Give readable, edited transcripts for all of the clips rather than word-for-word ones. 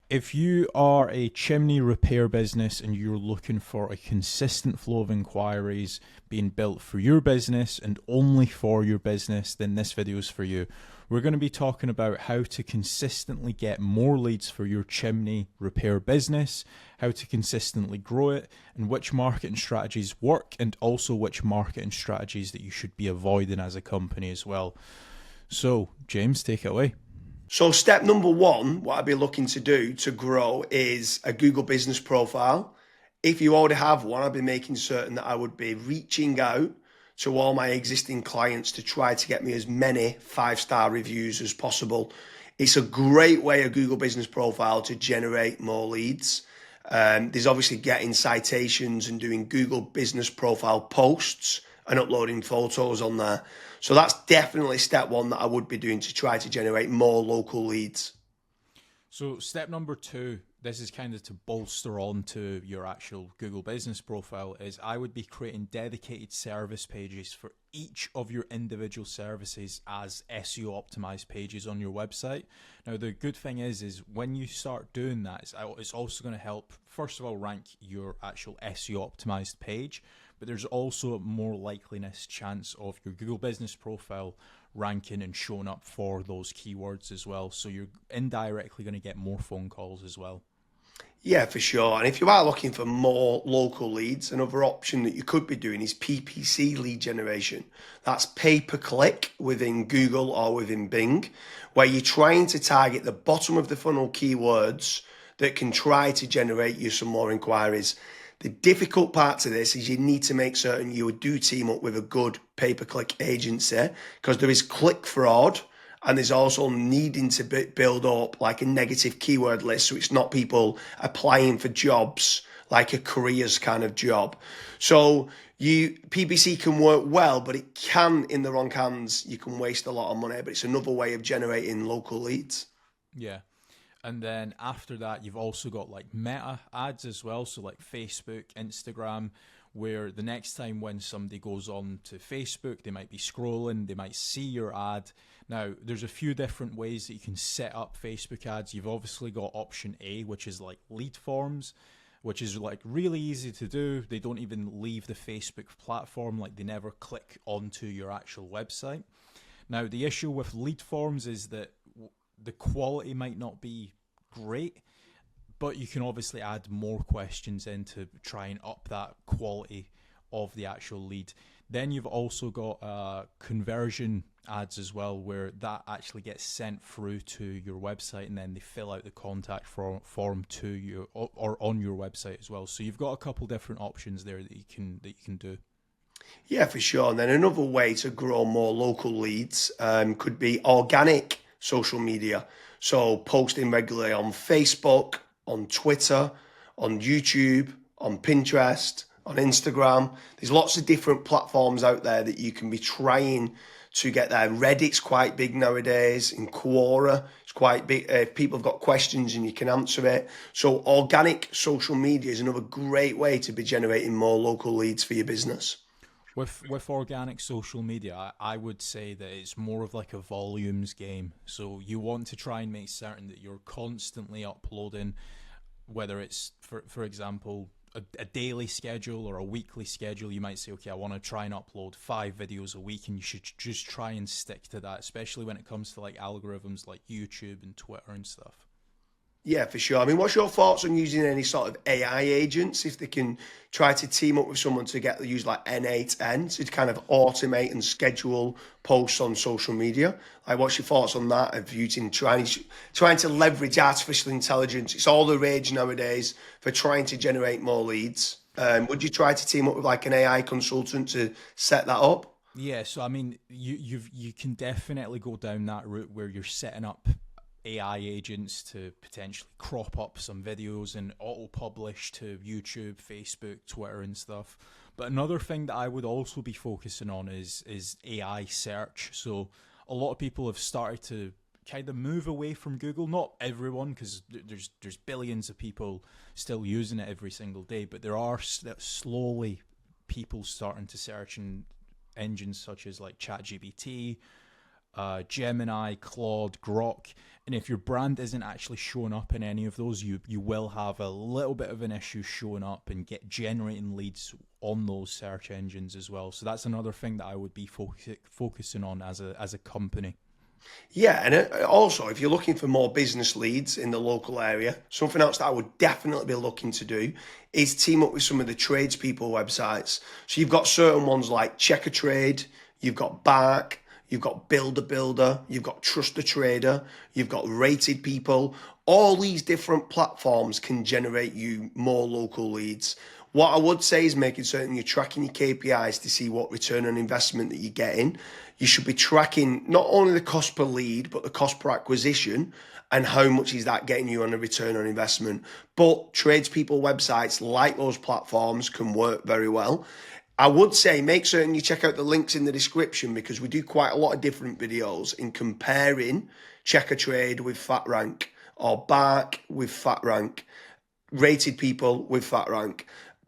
If you are a chimney repair business and you're looking for a consistent flow of inquiries being built for your business and only for your business, then this video is for you. We're going to be talking about how to consistently get more leads for your chimney repair business, how to consistently grow it, and which marketing strategies work, and also which marketing strategies that you should be avoiding as a company as well. So, James, take it away. So step number one, what I'd be looking to do to grow is a Google business profile. If you already have one, I'd be making certain that I would be reaching out to all my existing clients to try to get me as many 5-star reviews as possible. It's a great way, a Google business profile, to generate more leads. There's obviously getting citations and doing Google business profile posts and uploading photos on there. So that's definitely step one that I would be doing to try to generate more local leads. So step number two, this is kind of to bolster on to your actual Google business profile, is I would be creating dedicated service pages for each of your individual services as SEO optimized pages on your website. Now, the good thing is when you start doing that, it's also going to help, first of all, rank your actual SEO optimized page, but there's also a more likeliness chance of your Google business profile ranking and showing up for those keywords as well. So you're indirectly going to get more phone calls as well. Yeah, for sure. And if you are looking for more local leads, another option that you could be doing is PPC lead generation. That's pay per click within Google or within Bing, where you're trying to target the bottom of the funnel keywords that can try to generate you some more inquiries. The difficult part to this is you need to make certain you do team up with a good pay-per-click agency, because there is click fraud, and there's also needing to build up like a negative keyword list, so it's not people applying for jobs like a careers kind of job. So PPC can work well, but it can, in the wrong hands, you can waste a lot of money, but it's another way of generating local leads. Yeah. And then after that, you've also got like meta ads as well. So like Facebook, Instagram, where the next time when somebody goes on to Facebook, they might be scrolling, they might see your ad. Now, there's a few different ways that you can set up Facebook ads. You've obviously got option A, which is like lead forms, which is like really easy to do. They don't even leave the Facebook platform, like they never click onto your actual website. Now, the issue with lead forms is that the quality might not be great, but you can obviously add more questions in to try and up that quality of the actual lead. Then you've also got conversion ads as well, where that actually gets sent through to your website, and then they fill out the contact form to you or on your website as well. So you've got a couple different options there that you can do. Yeah, for sure. And then another way to grow more local leads could be organic social media. So posting regularly on Facebook, on Twitter, on YouTube, on Pinterest, on Instagram. There's lots of different platforms out there that you can be trying to get there. Reddit's quite big nowadays. In Quora, it's quite big. People have got questions and you can answer it. So organic social media is another great way to be generating more local leads for your business. With organic social media, I would say that it's more of like a volumes game. So you want to try and make certain that you're constantly uploading, whether it's, for example, a daily schedule or a weekly schedule. You might say, okay, I want to try and upload 5 videos a week, and you should just try and stick to that, especially when it comes to like algorithms like YouTube and Twitter and stuff. Yeah, for sure. I mean, what's your thoughts on using any sort of AI agents, if they can try to team up with someone to use like N8N to kind of automate and schedule posts on social media? Like, what's your thoughts on that? Of using trying to leverage artificial intelligence? It's all the rage nowadays for trying to generate more leads. Would you try to team up with like an AI consultant to set that up? Yeah, so I mean, you can definitely go down that route where you're setting up AI agents to potentially crop up some videos and auto-publish to YouTube, Facebook, Twitter and stuff. But another thing that I would also be focusing on is AI search. So a lot of people have started to kind of move away from Google. Not everyone, because there's billions of people still using it every single day, but there are slowly people starting to search in engines such as like ChatGPT, Gemini, Claude, Grok. And if your brand isn't actually showing up in any of those, you will have a little bit of an issue showing up and get generating leads on those search engines as well. So that's another thing that I would be focusing on as a company. Yeah, and also if you're looking for more business leads in the local area, something else that I would definitely be looking to do is team up with some of the tradespeople websites. So you've got certain ones like Check a Trade, you've got Bark, you've got Builder Builder, you've got Trust a Trader, you've got Rated People. All these different platforms can generate you more local leads. What I would say is making certain you're tracking your KPIs to see what return on investment that you're getting. You should be tracking not only the cost per lead, but the cost per acquisition and how much is that getting you on a return on investment. But tradespeople websites like those platforms can work very well. I would say make certain you check out the links in the description because we do quite a lot of different videos in comparing Check a Trade with FatRank or Bark with FatRank, Rated People with FatRank,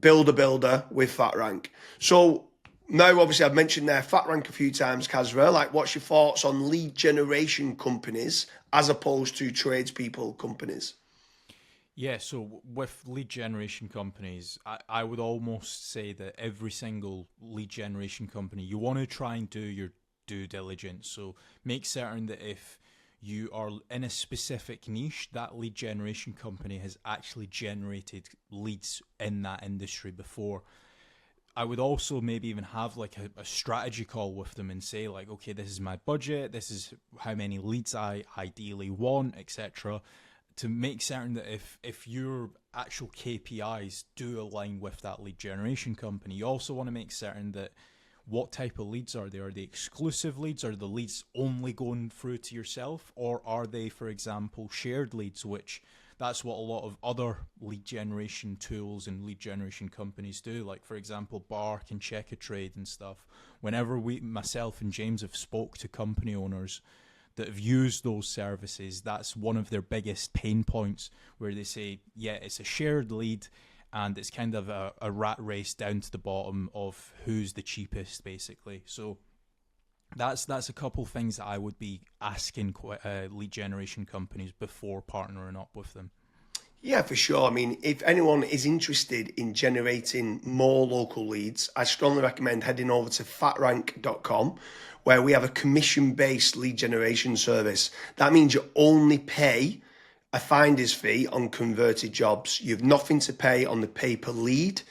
Builder Builder with FatRank. So now, obviously, I've mentioned there FatRank a few times, Kazra. Like, what's your thoughts on lead generation companies as opposed to tradespeople companies? Yeah, so with lead generation companies, I would almost say that every single lead generation company, you want to try and do your due diligence. So make certain that if you are in a specific niche, that lead generation company has actually generated leads in that industry before. I would also maybe even have like a strategy call with them and say like, okay, this is my budget, this is how many leads I ideally want, etc. To make certain that if your actual KPIs do align with that lead generation company, you also want to make certain that what type of leads are they? Are they exclusive leads? Are the leads only going through to yourself? Or are they, for example, shared leads, which that's what a lot of other lead generation tools and lead generation companies do. Like, for example, Bark and Check a Trade and stuff. Whenever myself and James have spoke to company owners that have used those services, that's one of their biggest pain points where they say, yeah, it's a shared lead and it's kind of a rat race down to the bottom of who's the cheapest, basically. So that's a couple things that I would be asking lead generation companies before partnering up with them. Yeah, for sure. I mean, if anyone is interested in generating more local leads, I strongly recommend heading over to fatrank.com, where we have a commission-based lead generation service. That means you only pay a finder's fee on converted jobs. You have nothing to pay on the pay per lead.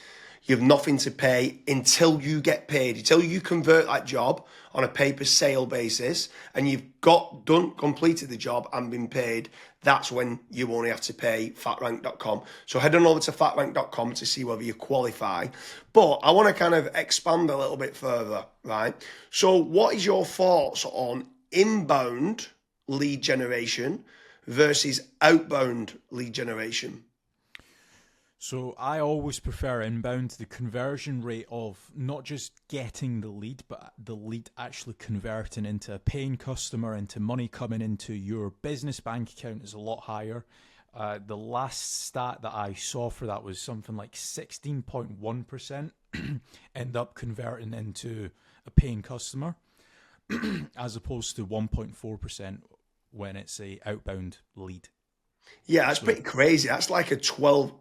You have nothing to pay until you get paid, until you convert that job on a pay per sale basis and you've completed the job and been paid. That's when you only have to pay fatrank.com. So head on over to fatrank.com to see whether you qualify. But I want to kind of expand a little bit further, right? So what is your thoughts on inbound lead generation versus outbound lead generation? So I always prefer inbound. The conversion rate of not just getting the lead, but the lead actually converting into a paying customer, into money coming into your business bank account is a lot higher. The last stat that I saw for that was something like 16.1% end up converting into a paying customer, as opposed to 1.4% when it's a outbound lead. Yeah, that's pretty crazy. That's like a 12,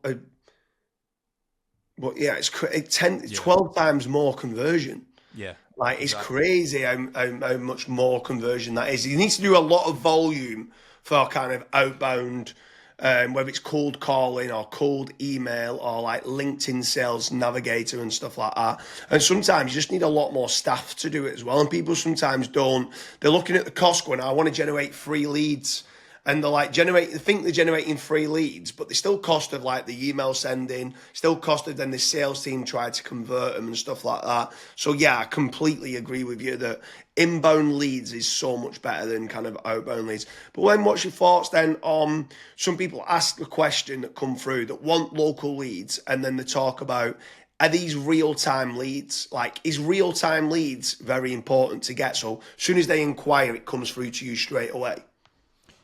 but yeah, it's 10, Yeah, 12 times more conversion. yeah, Like, it's exactly. crazy how much more conversion that is. You need to do a lot of volume for kind of outbound, whether it's cold calling or cold email or like LinkedIn Sales Navigator and stuff like that. And sometimes you just need a lot more staff to do it as well. And people sometimes don't. They're looking at the cost going, I want to generate free leads. And they're like they think they're generating free leads, but they still cost of like the email sending, still cost of then the sales team try to convert them and stuff like that. So yeah, I completely agree with you that inbound leads is so much better than kind of outbound leads. But when what's your thoughts then on some people ask the question that come through that want local leads and then they talk about are these real-time leads? Like, is real-time leads very important to get? So as soon as they inquire, it comes through to you straight away.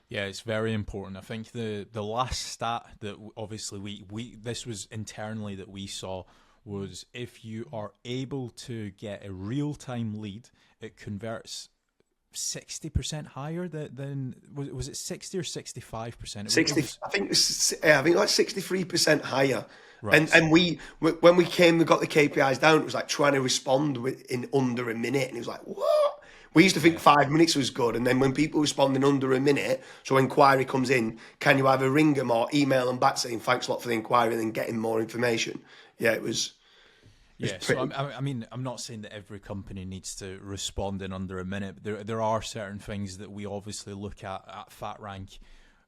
Yeah, it's very important. I think the last stat that obviously we this was internally that we saw was if you are able to get a real time lead, it converts 60% higher than was it 60 or 65%? 60, I think like 63% higher. Right. And when we got the KPIs down, it was like trying to respond in under a minute, and it was like, what? We used to think Yeah. 5 minutes was good, and then when people respond in under a minute, so inquiry comes in, can you either ring them or email them back saying thanks a lot for the inquiry and then getting more information? Yeah, it was Yeah, so pretty. I mean, I'm not saying that every company needs to respond in under a minute, but there are certain things that we obviously look at FatRank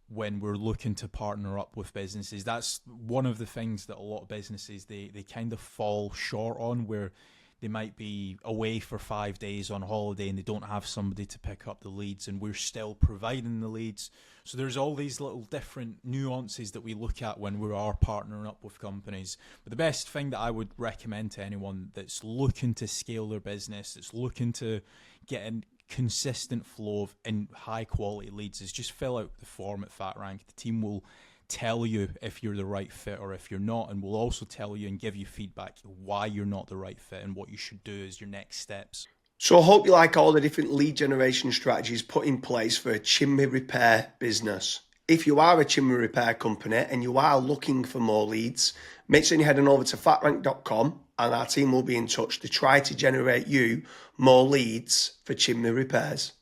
when we're looking to partner up with businesses. That's one of the things that a lot of businesses they kind of fall short on, where they might be away for 5 days on holiday and they don't have somebody to pick up the leads, and we're still providing the leads. So there's all these little different nuances that we look at when we are partnering up with companies. But the best thing that I would recommend to anyone that's looking to scale their business, that's looking to get a consistent flow of in high quality leads, is just fill out the form at FatRank. The team will tell you if you're the right fit or if you're not, and we'll also tell you and give you feedback why you're not the right fit and what you should do as your next steps. So I hope you like all the different lead generation strategies put in place for a chimney repair business. If you are a chimney repair company and you are looking for more leads, make sure you head on over to fatrank.com and our team will be in touch to try to generate you more leads for chimney repairs.